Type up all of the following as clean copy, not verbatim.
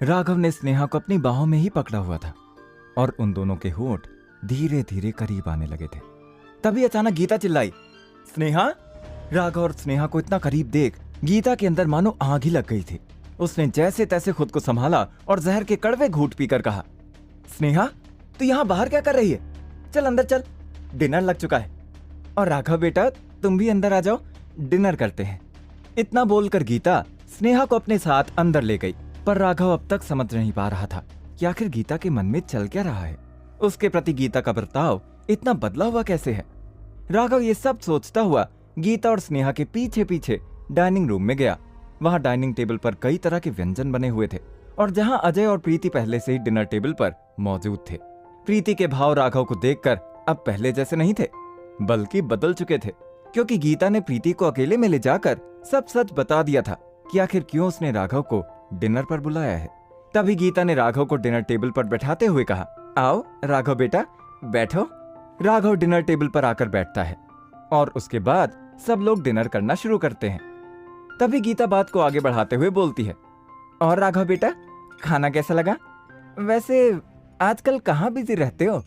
राघव ने स्नेहा को अपनी बाहों में ही पकड़ा हुआ था और उन दोनों के होंठ धीरे धीरे करीब आने लगे थे। तभी अचानक गीता चिल्लाई, स्नेहा। राघव और स्नेहा को इतना करीब देख गीता के अंदर मानो आग ही लग गई थी। उसने जैसे तैसे खुद को संभाला और जहर के कड़वे घूंट पीकर कहा, स्नेहा तू यहाँ बाहर क्या कर रही है? चल अंदर चल, डिनर लग चुका है। और राघव बेटा तुम भी अंदर आ जाओ, डिनर करते हैं। इतना बोलकर गीता स्नेहा को अपने साथ अंदर ले गई। पर राघव अब तक समझ नहीं पा रहा था कि आखिर गीता के मन में चल क्या रहा है। उसके प्रति गीता का बर्ताव इतना बदला हुआ कैसे है? राघव ये सब सोचता हुआ गीता और स्नेहा के पीछे पीछे डाइनिंग रूम में गया। वहां डाइनिंग टेबल पर कई तरह के व्यंजन बने हुए थे और जहां अजय और प्रीति पहले से ही डिनर टेबल पर मौजूद थे। प्रीति के भाव राघव को देखकर अब पहले जैसे नहीं थे, बल्कि बदल चुके थे, क्योंकि गीता ने प्रीति को अकेले में ले जाकर सब सच बता दिया था कि आखिर क्यों उसने राघव को डिनर पर बुलाया है। तभी गीता ने राघव को डिनर टेबल पर बैठाते हुए कहा, आओ राघव बेटा बैठो। राघव डिनर टेबल पर आकर बैठता है और उसके बाद सब लोग डिनर करना शुरू करते हैं। तभी गीता बात को आगे बढ़ाते हुए बोलती है, और राघव बेटा खाना कैसा लगा? वैसे आजकल कहाँ बिजी रहते हो?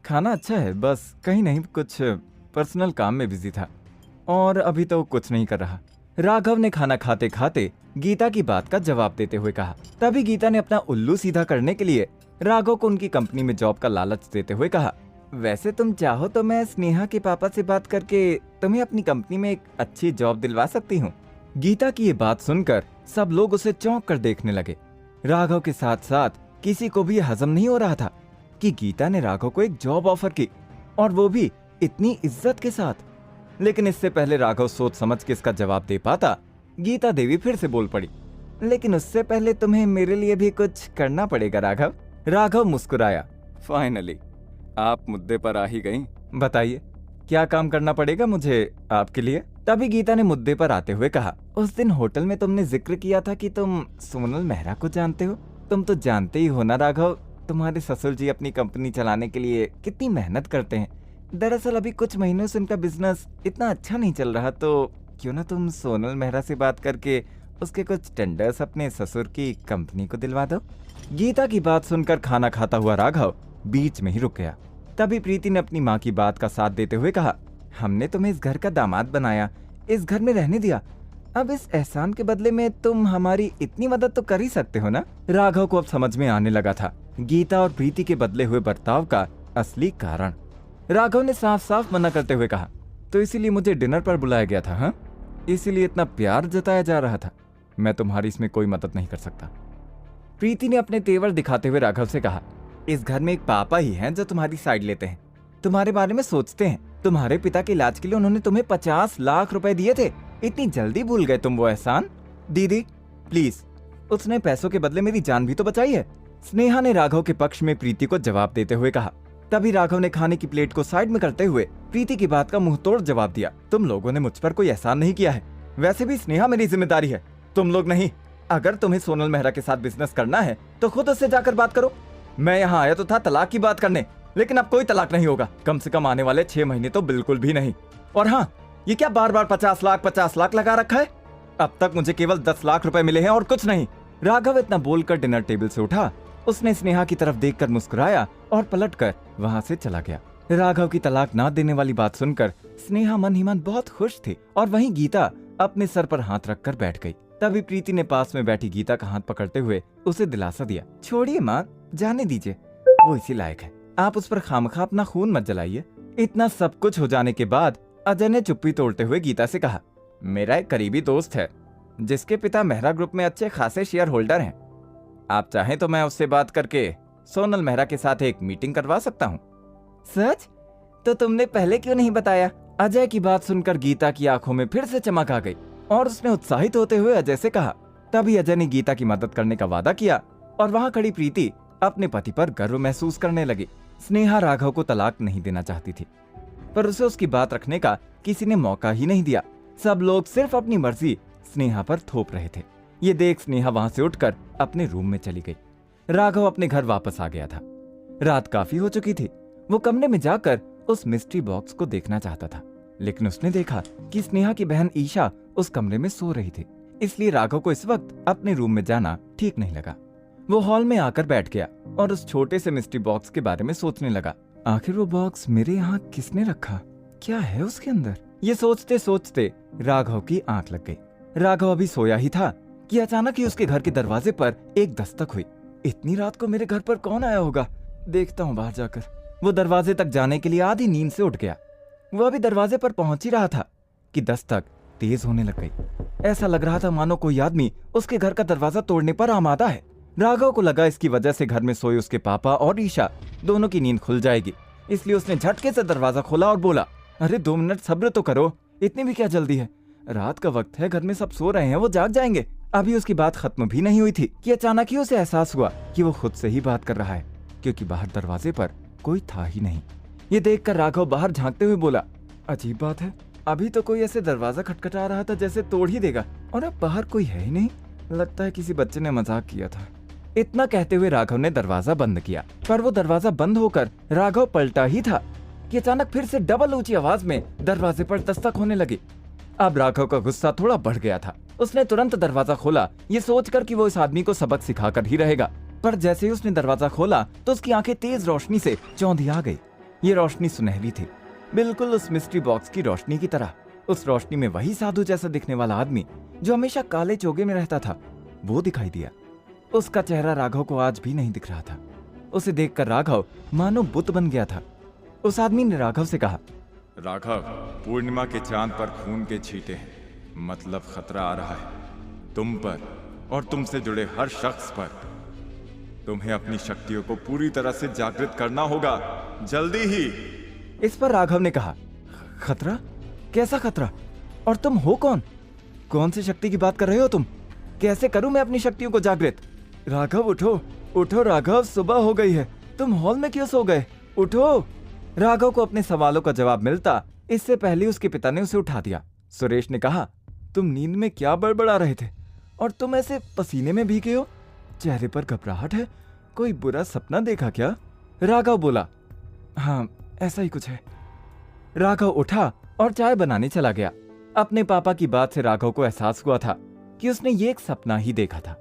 खाना अच्छा है, बस कहीं नहीं, कुछ पर्सनल काम में बिजी था और अभी तो कुछ नहीं कर रहा। राघव ने खाना खाते खाते गीता की बात का जवाब देते हुए कहा। तभी गीता ने अपना उल्लू सीधा करने के लिए राघव को उनकी कंपनी में जॉब का लालच देते हुए कहा, वैसे तुम चाहो तो मैं स्नेहा के पापा से बात करके तुम्हें अपनी कंपनी में एक अच्छी जॉब दिलवा सकती हूँ। गीता की ये बात सुनकर सब लोग उसे चौंक कर देखने लगे। राघव के साथ साथ किसी को भी हजम नहीं हो रहा था कि गीता ने राघव को एक जॉब ऑफर की, और वो भी इतनी इज्जत के साथ। लेकिन इससे पहले राघव सोच समझ के इसका जवाब दे पाता, गीता देवी फिर से बोल पड़ी, लेकिन उससे पहले तुम्हें मेरे लिए भी कुछ करना पड़ेगा राघव। राघव मुस्कुराया, फाइनली आप मुद्दे पर आ ही गईं। बताइए क्या काम करना पड़ेगा मुझे आपके लिए? तभी गीता ने मुद्दे पर आते हुए कहा, उस दिन होटल में तुमने जिक्र किया था कि तुम सोनल मेहरा को जानते हो। तुम तो जानते ही हो ना राघव, तुम्हारे ससुर जी अपनी कंपनी चलाने के लिए कितनी मेहनत करते हैं। दरअसल अभी कुछ महीनों से उनका बिजनेस इतना अच्छा नहीं चल रहा, तो क्यों ना तुम सोनल मेहरा से बात करके उसके कुछ टेंडर्स अपने ससुर की कंपनी को दिलवा दो। गीता की बात सुनकर खाना खाता हुआ राघव बीच में ही रुक गया। तभी प्रीति ने अपनी माँ की बात का साथ देते हुए कहा, हमने तुम्हें इस घर का दामाद बनाया, इस घर में रहने दिया, अब इस एहसान के बदले में तुम हमारी इतनी मदद तो कर ही सकते हो ना। राघव को अब समझ में आने लगा था गीता और प्रीति के बदले हुए बर्ताव का असली कारण। राघव ने साफ साफ मना करते हुए कहा, तो इसीलिए मुझे डिनर पर बुलाया गया था? हाँ, इसीलिए इतना प्यार जताया जा रहा था? मैं तुम्हारी इसमें कोई मदद नहीं कर सकता। प्रीति ने अपने तेवर दिखाते हुए राघव से कहा, इस घर में एक पापा ही हैं जो तुम्हारी साइड लेते हैं, तुम्हारे बारे में सोचते हैं। तुम्हारे पिता के इलाज के लिए उन्होंने तुम्हें 50 लाख रुपए दिए थे, इतनी जल्दी भूल गए तुम वो एहसान? दीदी प्लीज, उसने पैसों के बदले मेरी जान भी तो बचाई है। स्नेहा ने राघव के पक्ष में प्रीति को जवाब देते हुए कहा। तभी राघव ने खाने की प्लेट को साइड में करते हुए प्रीति की बात का मुंहतोड़ जवाब दिया, तुम लोगों ने मुझ पर कोई एहसान नहीं किया है, वैसे भी स्नेहा मेरी जिम्मेदारी है, तुम लोग नहीं। अगर तुम्हें सोनल मेहरा के साथ बिजनेस करना है तो खुद उससे जाकर बात करो। मैं यहाँ आया तो था तलाक की बात करने, लेकिन अब कोई तलाक नहीं होगा, कम से कम आने वाले 6 महीने तो बिल्कुल भी नहीं। और हाँ, ये क्या बार बार 50 लाख लगा रखा है? अब तक मुझे केवल 10 लाख रुपए मिले हैं और कुछ नहीं। राघव इतना बोलकर डिनर टेबल से उठा, उसने स्नेहा की तरफ देखकर मुस्कुराया और पलटकर वहां से चला गया। राघव की तलाक ना देने वाली बात सुनकर स्नेहा मन ही मन बहुत खुश थी, और वहीं गीता अपने सर पर हाथ रखकर बैठ गई। तभी प्रीति ने पास में बैठी गीता का हाथ पकड़ते हुए उसे दिलासा दिया, छोड़िए माँ, जाने दीजिए, वो इसी लायक है, आप उस पर खामखा अपना खून मत जलाइए। इतना सब कुछ हो जाने के बाद अजय ने चुप्पी तोड़ते हुए गीता से कहा, मेरा एक करीबी दोस्त है जिसके पिता मेहरा ग्रुप में अच्छे खासे शेयर होल्डर हैं, आप चाहें तो मैं उससे बात करके सोनल मेहरा के साथ एक मीटिंग करवा सकता हूँ। सच? तो तुमने पहले क्यों नहीं बताया? अजय की बात सुनकर गीता की आंखों में फिर से चमक आ गई और उसने उत्साहित होते हुए अजय से कहा। तभी अजय ने गीता की मदद करने का वादा किया और वहां खड़ी प्रीति अपने पति पर गर्व महसूस करने लगी। स्नेहा राघव को तलाक नहीं देना चाहती थी, पर उसे उसकी बात रखने का किसी ने मौका ही नहीं दिया। सब लोग सिर्फ अपनी मर्जी स्नेहा पर थोप रहे थे। ये देख स्नेहा वहां से उठकर अपने रूम में चली गई। राघव अपने घर वापस आ गया था। रात काफी हो चुकी थी। वो कमरे में जाकर उस मिस्ट्री बॉक्स को देखना चाहता था, लेकिन उसने देखा कि स्नेहा की बहन ईशा उस कमरे में सो रही थी, इसलिए राघव को इस वक्त अपने रूम में जाना ठीक नहीं लगा। वो हॉल में आकर बैठ गया और उस छोटे से मिस्ट्री बॉक्स के बारे में सोचने लगा। आखिर वो बॉक्स मेरे यहाँ किसने रखा? क्या है उसके अंदर? ये सोचते सोचते राघव की आंख लग गई। राघव अभी सोया ही था कि अचानक ही उसके घर के दरवाजे पर एक दस्तक हुई। इतनी रात को मेरे घर पर कौन आया होगा? देखता हूँ बाहर जाकर। वो दरवाजे तक जाने के लिए आधी नींद से उठ गया। वो अभी दरवाजे पर पहुंच ही रहा था कि दस्तक तेज होने लग गई। ऐसा लग रहा था मानो कोई आदमी उसके घर का दरवाजा तोड़ने पर आमादा है। राघव को लगा इसकी वजह से घर में सोए उसके पापा और ईशा दोनों की नींद खुल जाएगी, इसलिए उसने झटके से दरवाजा खोला और बोला, अरे 2 मिनट सब्र तो करो, इतनी भी क्या जल्दी है? रात का वक्त है, घर में सब सो रहे हैं, वो जाग जाएंगे। अभी उसकी बात खत्म भी नहीं हुई थी कि अचानक ही उसे एहसास हुआ कि वो खुद से ही बात कर रहा है, क्योंकि बाहर दरवाजे पर कोई था ही नहीं। ये देखकर राघव बाहर झांकते हुए बोला, अजीब बात है, अभी तो कोई ऐसे दरवाजा खटखटा रहा था जैसे तोड़ ही देगा, और अब बाहर कोई है ही नहीं। लगता है किसी बच्चे ने मजाक किया था। इतना कहते हुए राघव ने दरवाजा बंद किया, पर वो दरवाजा बंद होकर राघव पलटा ही था कि अचानक फिर से डबल ऊंची आवाज में दरवाजे पर दस्तक होने लगी। अब राघव का गुस्सा थोड़ा बढ़ गया था। उसने तुरंत दरवाजा खोला, ये सोचकर कि वो इस आदमी को सबक सिखाकर ही रहेगा। पर जैसे ही उसने दरवाजा खोला तो उसकी आंखें तेज रोशनी से चौंधी आ गई। ये रोशनी सुनहरी थी, बिल्कुल उस मिस्ट्री बॉक्स की रोशनी की तरह। उस रोशनी में वही साधु जैसा दिखने वाला आदमी जो हमेशा काले चोगे में रहता था, वो दिखाई दिया। उसका चेहरा राघव को आज भी नहीं दिख रहा था। उसे देखकर राघव मानो बुत बन गया था। उस आदमी ने राघव से कहा, राघव, पूर्णिमा के चांद पर खून के छींटे हैं, मतलब खतरा आ रहा है तुम पर और तुमसे जुड़े हर शख्स पर। तुम्हें अपनी शक्तियों को पूरी तरह से जागृत करना होगा, जल्दी ही। इस पर राघव ने कहा, खतरा? कैसा खतरा? और तुम हो कौन? कौन सी शक्ति की बात कर रहे हो तुम? कैसे करूं मैं अपनी शक्तियों को जागृत? राघव उठो, उठो राघव, सुबह हो गई है, तुम हॉल में क्यों सो गए? उठो। राघव को अपने सवालों का जवाब मिलता इससे पहले उसके पिता ने उसे उठा दिया। सुरेश ने कहा, तुम नींद में क्या बड़बड़ा रहे थे और तुम ऐसे पसीने में भीगे हो? चेहरे पर घबराहट है, कोई बुरा सपना देखा क्या? राघव बोला, हाँ ऐसा ही कुछ है। राघव उठा और चाय बनाने चला गया। अपने पापा की बात से राघव को एहसास हुआ था कि उसने ये एक सपना ही देखा था।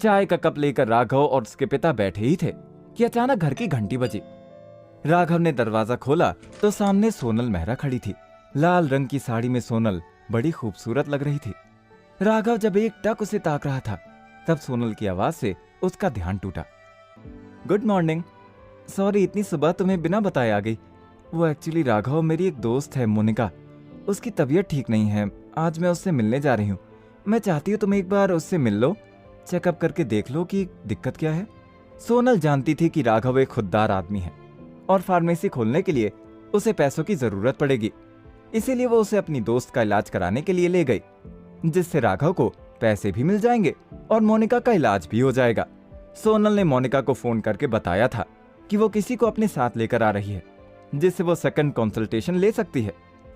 चाय का कप लेकर राघव और उसके पिता बैठे ही थे कि अचानक घर की घंटी बजी। राघव ने दरवाजा खोला तो सामने सोनल मेहरा खड़ी थी। लाल रंग की साड़ी में सोनल बड़ी खूबसूरत लग रही थी। राघव जब एक टक उसे ताक रहा था तब सोनल की आवाज से उसका ध्यान टूटा। Good morning. सॉरी इतनी सुबह तुम्हें बिना बताए आ गई। वो एक्चुअली राघव मेरी एक दोस्त है मोनिका, उसकी तबीयत ठीक नहीं है, आज मैं उससे मिलने जा रही हूँ। मैं चाहती हूँ तुम एक बार उससे मिल लो, चेकअप करके देख लो कि दिक्कत क्या है। सोनल जानती थी कि राघव एक खुददार आदमी है और फार्मेसी खोलने के लिए उसे पैसों की जरूरत पड़ेगी, इसीलिए वो उसे अपनी दोस्त का इलाज कराने के लिए ले गई, जिससे राघव को पैसे भी मिल जाएंगे और मोनिका का इलाज भी हो जाएगा। सोनल ने मोनिका को फोन करके बताया था कि वो किसी को अपने साथ लेकर आ रही है, जिससे वो सेकंड कंसल्टेशन ले सकती है।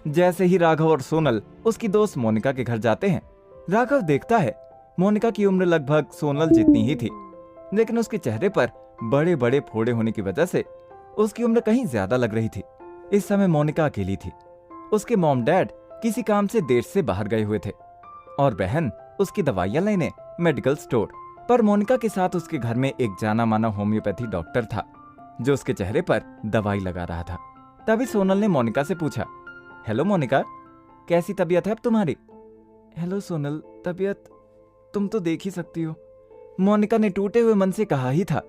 जैसे ही राघव और सोनल उसकी दोस्त मोनिका के घर जाते हैं, राघव देखता है मोनिका की उम्र लगभग सोनल जितनी ही थी, लेकिन उसके चेहरे पर बड़े बड़े फोड़े होने की वजह से उसकी उम्र कहीं ज्यादा लग रही थी। इस समय मोनिका अकेली थी। उसके मॉम डैड किसी काम से देर से बाहर गए हुए थे और बहन उसकी दवाइयां लेने मेडिकल स्टोर। पर मोनिका के साथ उसके घर में एक जाना माना होम्योपैथी डॉक्टर था जो उसके चेहरे पर दवाई लगा रहा था। तभी सोनल ने मोनिका से पूछा, हेलो मोनिका, कैसी तबीयत है अब तुम्हारी? हेलो सोनल, तबीयत तुम तो देख ही सकती हो, मोनिका ने टूटे हुए मन से कहा ही था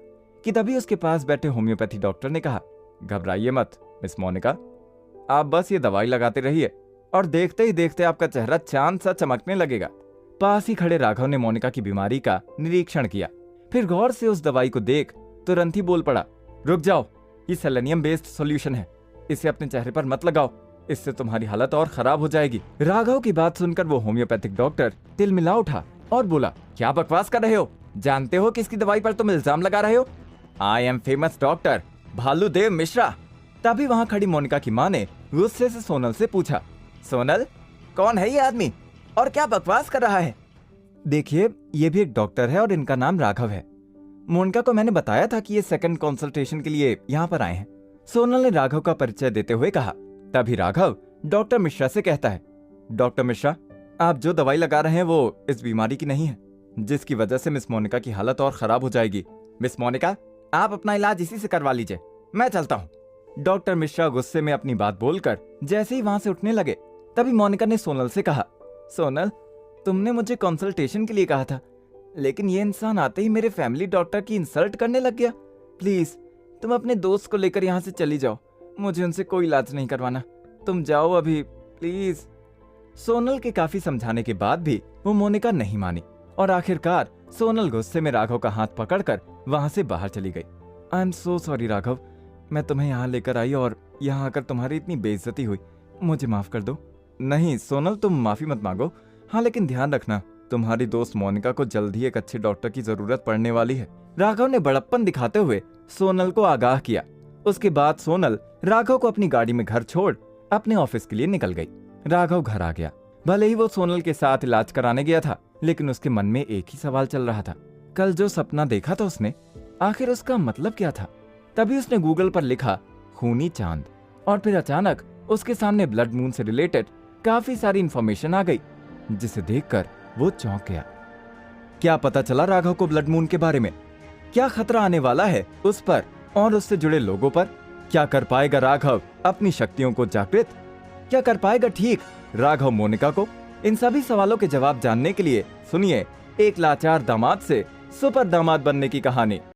कि तभी उसके पास बैठे होम्योपैथी डॉक्टर ने कहा, घबराइए मत मिस मोनिका, आप बस ये दवाई लगाते रहिए और देखते ही देखते आपका चेहरा चांद सा चमकने लगेगा। पास ही खड़े राघव ने मोनिका की बीमारी का निरीक्षण किया, फिर गौर से उस दवाई को देख तुरंत ही बोल पड़ा, रुक जाओ, ये सेलेनियम बेस्ड सॉल्यूशन है, इसे अपने चेहरे पर मत लगाओ, इससे तुम्हारी हालत और खराब हो जाएगी। राघव की बात सुनकर वो होम्योपैथिक डॉक्टर तिलमिला उठा और बोला, क्या बकवास कर रहे हो? जानते हो किसकी दवाई पर तुम इल्जाम लगा रहे हो? I am famous doctor Bhaludev Mishra. तभी वहां खड़ी मोनिका की मां ने गुस्से से सोनल से पूछा, सोनल कौन है ये आदमी और क्या बकवास कर रहा है? देखिए ये भी एक डॉक्टर है और इनका नाम राघव है। मोनिका को मैंने बताया था कि ये सेकंड कंसल्टेशन के लिए यहाँ पर आए हैं, सोनल ने राघव का परिचय देते हुए कहा। तभी राघव डॉक्टर मिश्रा से कहता है, डॉक्टर मिश्रा, आप जो दवाई लगा रहे हैं वो इस बीमारी की नहीं है, जिसकी वजह से मिस मोनिका की हालत और खराब हो जाएगी। मिस मोनिका, आप अपना इलाज इसी से करवा लीजिए, मैं चलता हूँ। डॉक्टर मिश्रा गुस्से में अपनी बात बोलकर जैसे ही वहां से उठने लगे, तभी मोनिका ने सोनल से कहा, सोनल, तुमने मुझे कंसल्टेशन के लिए कहा था, लेकिन ये इंसान आते ही मेरे फैमिली डॉक्टर की इंसल्ट करने लग गया। प्लीज तुम अपने दोस्त को लेकर यहाँ से चली जाओ, मुझे उनसे कोई इलाज नहीं करवाना, तुम जाओ अभी प्लीज। सोनल के काफी समझाने के बाद भी वो मोनिका नहीं मानी और आखिरकार सोनल गुस्से में राघव का हाथ पकड़कर वहां से बाहर चली गई। I am so sorry Raghav, मैं तुम्हें यहाँ लेकर आई और यहाँ आकर तुम्हारी इतनी बेइज्जती हुई, मुझे माफ कर दो। नहीं सोनल, तुम माफी मत मांगो। हाँ लेकिन ध्यान रखना, तुम्हारी दोस्त मोनिका को जल्द ही एक अच्छे डॉक्टर की जरूरत पड़ने वाली है। राघव ने बड़प्पन दिखाते हुए सोनल को आगाह किया। उसके बाद सोनल राघव को अपनी गाड़ी में घर छोड़ अपने ऑफिस के लिए निकल गई। राघव घर आ गया। भले ही वो सोनल के साथ इलाज कराने गया था, लेकिन उसके मन में एक ही सवाल चल रहा था, कल जो सपना देखा था उसने, आखिर उसका मतलब क्या था। तभी उसने गूगल पर लिखा खूनी चांद, और फिर अचानक उसके सामने ब्लड मून से रिलेटेड काफी सारी इंफॉर्मेशन आ गई, जिसे देखकर वो चौंक गया। क्या पता चला राघव को ब्लड मून के बारे में? क्या खतरा आने वाला है उस पर और उससे जुड़े लोगों पर? क्या कर पाएगा राघव अपनी शक्तियों को जागृत? क्या कर पाएगा ठीक राघव मोनिका को? इन सभी सवालों के जवाब जानने के लिए सुनिए एक लाचार दामाद से सुपर दामाद बनने की कहानी।